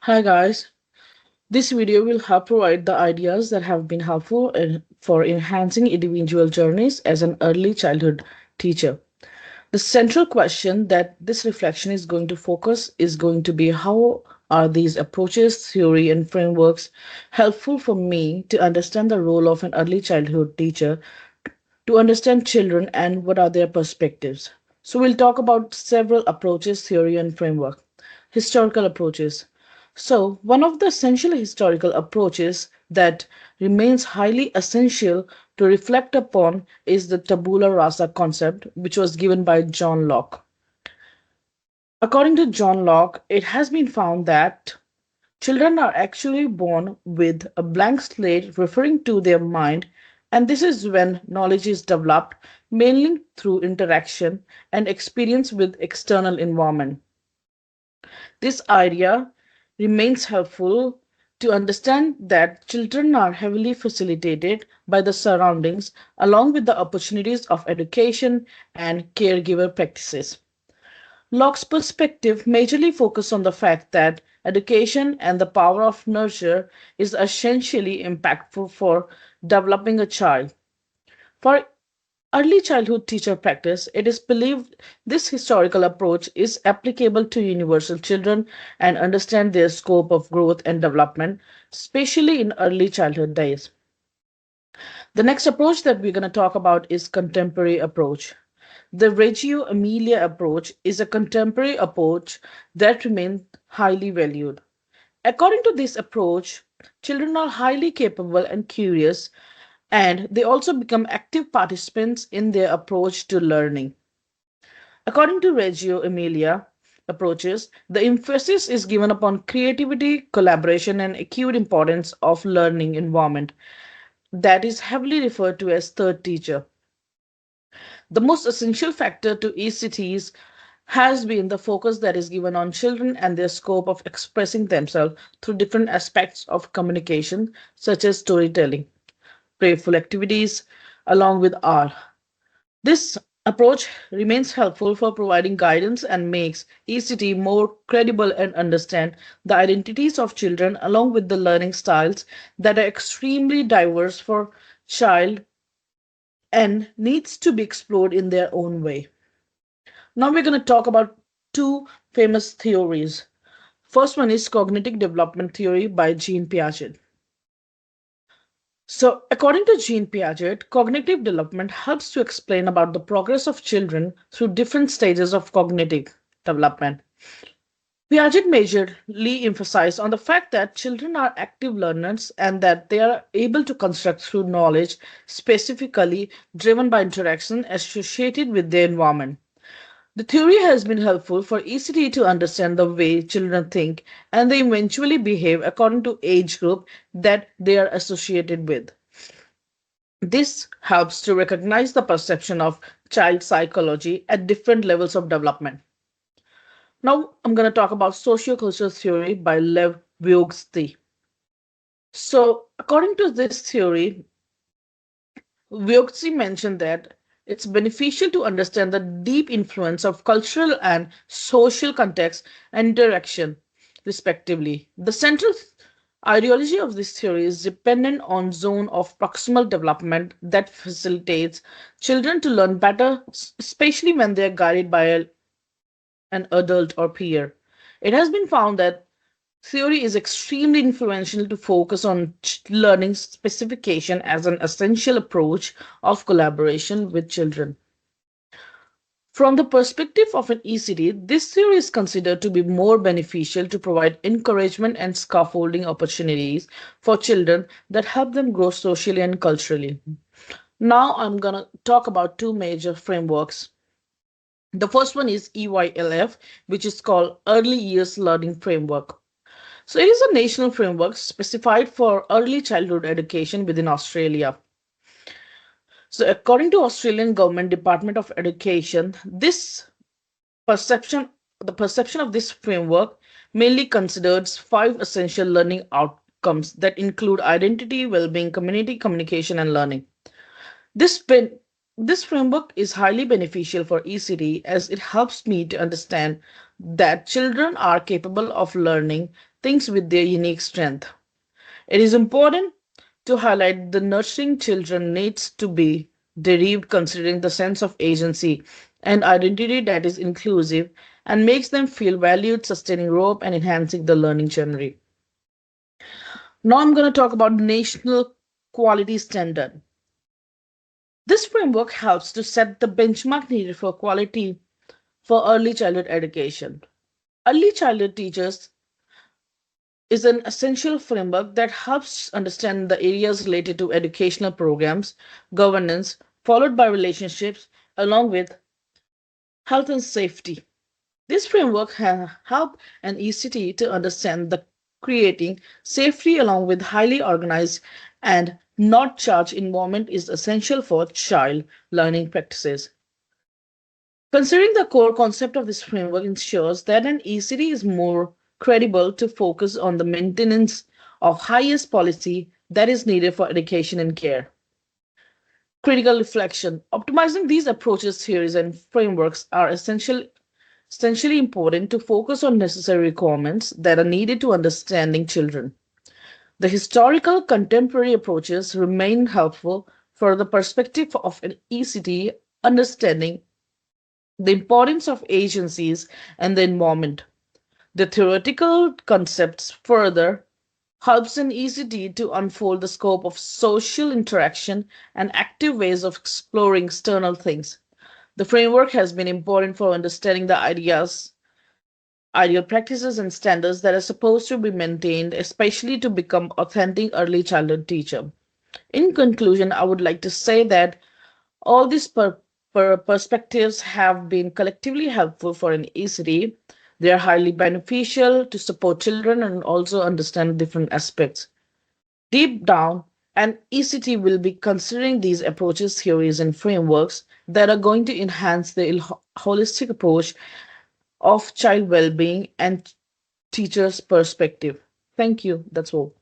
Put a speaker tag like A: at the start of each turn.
A: Hi guys, this video will help provide the ideas that have been helpful for enhancing individual journeys as an early childhood teacher. The central question that this reflection is going to focus is going to be how are these approaches, theory, and frameworks helpful for me to understand the role of an early childhood teacher, to understand children and what are their perspectives. So we'll talk about several approaches, theory, and framework. Historical approaches. So, one of the essential historical approaches that remains highly essential to reflect upon is the tabula rasa concept, which was given by John Locke. According to John Locke, it has been found that children are actually born with a blank slate referring to their mind, and this is when knowledge is developed mainly through interaction and experience with external environment. This idea remains helpful to understand that children are heavily facilitated by the surroundings along with the opportunities of education and caregiver practices. Locke's perspective majorly focused on the fact that education and the power of nurture is essentially impactful for developing a child. For early childhood teacher practice, it is believed this historical approach is applicable to universal children and understand their scope of growth and development, especially in early childhood days. The next approach that we're going to talk about is contemporary approach. The Reggio Emilia approach is a contemporary approach that remains highly valued. According to this approach, children are highly capable and curious, and they also become active participants in their approach to learning. According to Reggio Emilia approaches, the emphasis is given upon creativity, collaboration, and acute importance of learning environment that is heavily referred to as third teacher. The most essential factor to ECTs has been the focus that is given on children and their scope of expressing themselves through different aspects of communication, such as storytelling, playful activities, along with art. This approach remains helpful for providing guidance and makes ECT more credible and understand the identities of children along with the learning styles that are extremely diverse for child and needs to be explored in their own way. Now we're going to talk about two famous theories. First one is cognitive development theory by Jean Piaget. So, according to Jean Piaget, cognitive development helps to explain about the progress of children through different stages of cognitive development. Piaget majorly emphasized on the fact that children are active learners and that they are able to construct through knowledge specifically driven by interaction associated with their environment. The theory has been helpful for ECT to understand the way children think and they eventually behave according to age group that they are associated with. This helps to recognize the perception of child psychology at different levels of development. Now I'm going to talk about sociocultural theory by Lev Vygotsky. So, according to this theory, Vygotsky mentioned that it's beneficial to understand the deep influence of cultural and social context and interaction, respectively. The central ideology of this theory is dependent on zone of proximal development that facilitates children to learn better, especially when they are guided by an adult or peer. It has been found that theory is extremely influential to focus on learning specification as an essential approach of collaboration with children. From the perspective of an ECD, this theory is considered to be more beneficial to provide encouragement and scaffolding opportunities for children that help them grow socially and culturally. Now I'm going to talk about two major frameworks. The first one is EYLF, which is called Early Years Learning Framework. So it is a national framework specified for early childhood education within Australia. So according to Australian Government Department of Education, perception the perception of this framework mainly considers five essential learning outcomes that include identity, well-being, community, communication, and learning. This this framework is highly beneficial for ECD as it helps me to understand that children are capable of learning things with their unique strength. It is important to highlight the nurturing children needs to be derived considering the sense of agency and identity that is inclusive and makes them feel valued, sustaining growth and enhancing the learning journey. Now I'm going to talk about national quality standard. This framework helps to set the benchmark needed for quality for early childhood education. Early childhood teachers is an essential framework that helps understand the areas related to educational programs, governance, followed by relationships, along with health and safety. This framework can help an ECT to understand the creating safety along with highly organized and not charged environment is essential for child learning practices. Considering the core concept of this framework ensures that an ECD is more credible to focus on the maintenance of highest policy that is needed for education and care. Critical reflection. Optimizing these approaches, theories, and frameworks are essentially important to focus on necessary requirements that are needed to understanding children. The historical contemporary approaches remain helpful for the perspective of an ECT understanding the importance of agencies and the environment. The theoretical concepts further helps an ECT to unfold the scope of social interaction and active ways of exploring external things. The framework has been important for understanding the ideas, ideal practices, and standards that are supposed to be maintained, especially to become authentic early childhood teacher. In conclusion, I would like to say that all these perspectives have been collectively helpful for an ECD. They are highly beneficial to support children and also understand different aspects. Deep down, an ECT will be considering these approaches, theories, and frameworks that are going to enhance the holistic approach of child well being and teachers' perspective. Thank you. That's all.